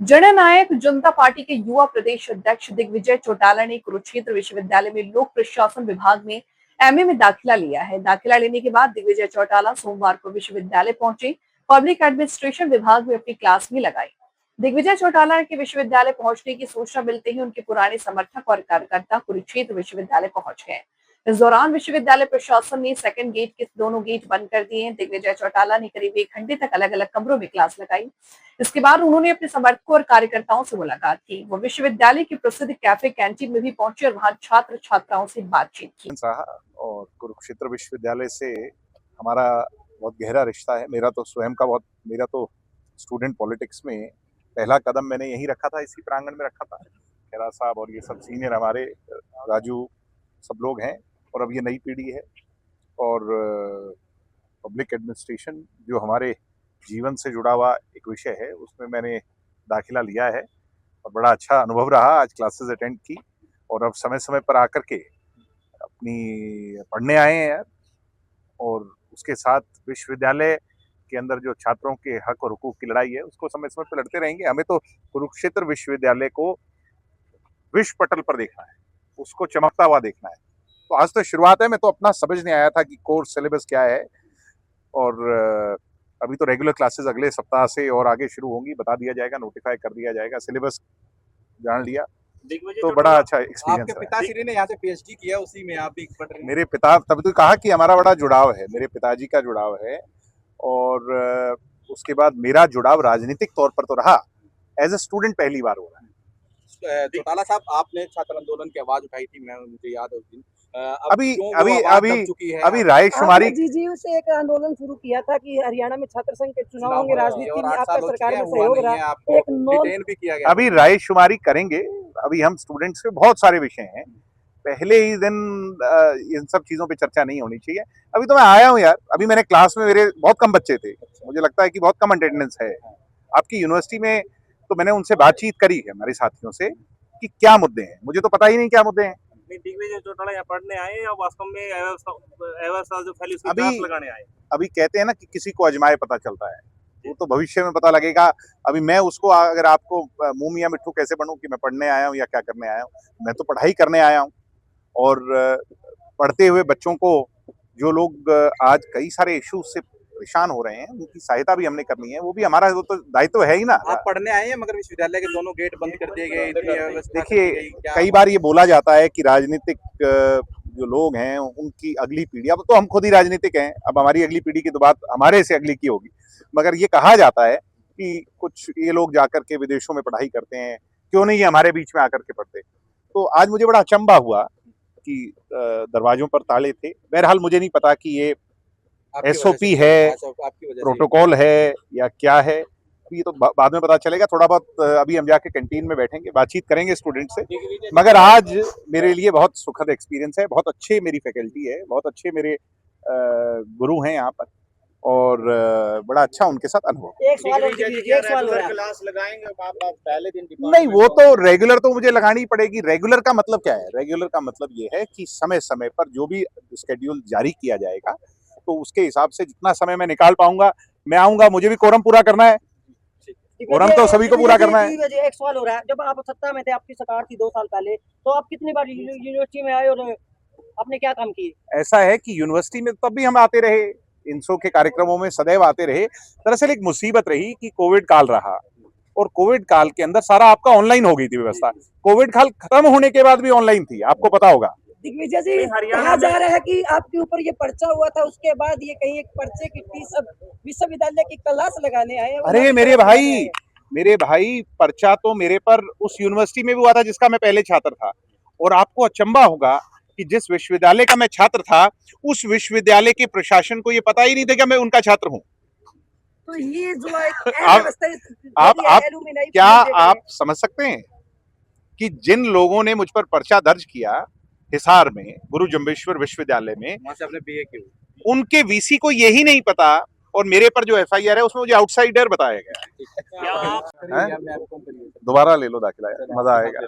जननायक जनता party के युवा प्रदेश अध्यक्ष दिग्विजय चौटाला ने कुरुक्षेत्र विश्वविद्यालय में लोक प्रशासन विभाग में एमए में दाखिला लिया है। दाखिला लेने के बाद दिग्विजय चौटाला सोमवार को विश्वविद्यालय पहुंचे। पब्लिक एडमिनिस्ट्रेशन विभाग में अपनी क्लास भी लगाई। दिग्विजय चौटाला के विश्वविद्यालय पहुंचने की सूचना मिलते ही उनके पुराने समर्थक और कार्यकर्ता कुरुक्षेत्र विश्वविद्यालय पहुंच गए। इस दौरान विश्वविद्यालय प्रशासन ने सेकंड गेट के दोनों गेट बंद कर दिए। दिग्विजय चौटाला ने करीब 1 घंटे तक अलग अलग कमरों में क्लास लगाई। इसके बाद उन्होंने अपने समर्थकों और कार्यकर्ताओं से मुलाकात की। वो विश्वविद्यालय की प्रसिद्ध कैफे कैंटीन में भी पहुंचे और वहां छात्र छात्राओं से बातचीत की। और कुरुक्षेत्र विश्वविद्यालय से हमारा बहुत गहरा रिश्ता है। मेरा तो स्टूडेंट पॉलिटिक्स में पहला कदम मैंने यहीं रखा था, इसी प्रांगण में रखा था। खेरा साहब और ये सब सीनियर हमारे राजू सब लोग हैं और अब ये नई पीढ़ी है। और पब्लिक एडमिनिस्ट्रेशन जो हमारे जीवन से जुड़ा हुआ एक विषय है, उसमें मैंने दाखिला लिया है और बड़ा अच्छा अनुभव रहा। आज क्लासेस अटेंड की और अब समय समय पर आकर के अपनी पढ़ने आए हैं यार। और उसके साथ विश्वविद्यालय के अंदर जो छात्रों के हक और हुकूक की लड़ाई है, उसको समय समय पर लड़ते रहेंगे। हमें तो कुरुक्षेत्र विश्वविद्यालय को विश्व पटल पर देखना है, उसको चमकता हुआ देखना है। तो आज तो शुरुआत है। मैं तो अपना समझने आया था कि कोर्स सिलेबस क्या है, और अभी तो रेगुलर क्लासेस अगले सप्ताह से और आगे शुरू होंगी। बता दिया जाएगा, नोटिफाई कर दिया जाएगा, सिलेबस जान लिया तो बड़ा अच्छा एक्सपीरियंस है। पिताश्री ने यहाँ से पीएचडी किया, उसी में आप भी पढ़ रहे हैं। मेरे पिता, तब तो कहा कि हमारा बड़ा जुड़ाव है, मेरे पिताजी का जुड़ाव है। और उसके बाद मेरा जुड़ाव राजनीतिक तौर पर तो रहा, एज ए स्टूडेंट पहली बार हो रहा है। चौटाला साहब, आपने छात्र आंदोलन की आवाज उठाई थी, मुझे याद है उस दिन। अभी रायशुमारी से एक आंदोलन शुरू किया था कि हरियाणा में छात्र संघ के चुनाव होंगे, राजनीति में आपका सरकार में सहयोग रहा, एक डिटेन भी किया गया। अभी रायशुमारी करेंगे। अभी हम स्टूडेंट्स के बहुत सारे विषय हैं, पहले ही दिन इन सब चीजों पे चर्चा नहीं होनी चाहिए। अभी तो मैं आया हूँ यार। अभी मैंने क्लास में, मेरे बहुत कम बच्चे थे, मुझे लगता है कि बहुत कम अटेंडेंस है आपकी यूनिवर्सिटी में। तो मैंने उनसे बातचीत करी है, हमारे साथियों से, कि क्या मुद्दे हैं। मुझे तो पता ही नहीं क्या मुद्दे हैं। दिग्विजय चौटाला यहाँ पढ़ने आए या वास्तव में जो फैली लगाने आए? अभी कहते हैं ना कि किसी को अजमाए पता चलता है, वो तो भविष्य में पता लगेगा। अभी मैं उसको, अगर आपको मुंह मियां मिट्ठू कैसे बनूं कि मैं पढ़ने आया हूं या क्या करने आया हूं। मैं तो पढ़ाई करने आया हूं। और पढ़ते हुए बच्चों को, जो लोग आज कई सारे इश्यूज से परेशान हो रहे हैं, उनकी सहायता भी हमने करनी है। वो भी हमारा, वो तो दायित्व है ही ना। आप पढ़ने आए हैं, मगर विश्वविद्यालय के दोनों गेट बंद कर दिए गए। देखिए, कई बार ये बोला जाता है कि राजनीतिक जो लोग हैं उनकी अगली पीढ़ी, अब तो हम खुद ही राजनीतिक हैं, अब हमारी अगली पीढ़ी की तो बात हमारे से अगली की होगी। मगर ये कहा जाता है कि कुछ ये लोग जाकर के विदेशों में पढ़ाई करते हैं, क्यों नहीं ये हमारे बीच में आकर के पढ़ते। तो आज मुझे बड़ा अचंभा हुआ कि दरवाजों पर ताले थे। बहरहाल मुझे नहीं पता कि ये एसओपी है, प्रोटोकॉल है या क्या है। ये तो बाद में पता चलेगा। थोड़ा बहुत अभी हम जाके कैंटीन में बैठेंगे, बातचीत करेंगे स्टूडेंट से। मगर आज मेरे लिए बहुत सुखद एक्सपीरियंस है। बहुत अच्छे मेरी फैकल्टी है, बहुत अच्छे मेरे गुरु हैं यहाँ पर, और बड़ा अच्छा उनके साथ अनुभव। एक सवाल क्लास लगाएंगे आप पहले दिन? नहीं, वो तो रेगुलर तो मुझे लगानी ही पड़ेगी। रेगुलर का मतलब क्या है? रेगुलर का मतलब ये है कि समय समय पर जो भी शेड्यूल जारी किया जाएगा, तो उसके हिसाब से जितना समय मैं निकाल पाऊंगा मैं आऊंगा। मुझे भी कोरम पूरा करना है, कोरम तो सभी को पूरा करना है। एक सवाल हो रहा है, जब आप सत्ता में थे, आपकी सरकार थी 2 साल पहले, तो आप कितनी बार यूनिवर्सिटी में आए और आपने क्या काम किए? ऐसा है कि यूनिवर्सिटी में तब भी हम आते रहे, इनसो के कार्यक्रमों में सदैव आते रहे। दरअसल एक मुसीबत रही कि कोविड काल रहा, और कोविड काल के अंदर सारा आपका ऑनलाइन हो गई थी व्यवस्था। कोविड काल खत्म होने के बाद भी ऑनलाइन थी, आपको पता होगा। दिग्विजय जी, कहा जा रहा है कि आपके ऊपर ये पर्चा हुआ था, उसके बाद ये कहीं एक पर्चे की फीस अब विश्वविद्यालय की क्लास लगाने आए हैं। अरे मेरे भाई, पर्चा तो मेरे पर उस यूनिवर्सिटी में भी हुआ था जिसका मैं पहले छात्र था। और आपको अचंभा होगा कि जिस विश्वविद्यालय का मैं छात्र था, उस विश्वविद्यालय के प्रशासन को ये पता ही नहीं था कि मैं उनका छात्र हूँ। तो ये जो आप समझ सकते हैं कि जिन लोगों ने मुझ पर पर्चा दर्ज किया हिसार में, गुरु जम्बेश्वर विश्वविद्यालय में, वहां से आपने बीए की, उनके वीसी को यही नहीं पता, और मेरे पर जो एफआईआर है उसमें मुझे आउटसाइडर बताया गया है। दोबारा ले लो दाखिला, मजा आएगा।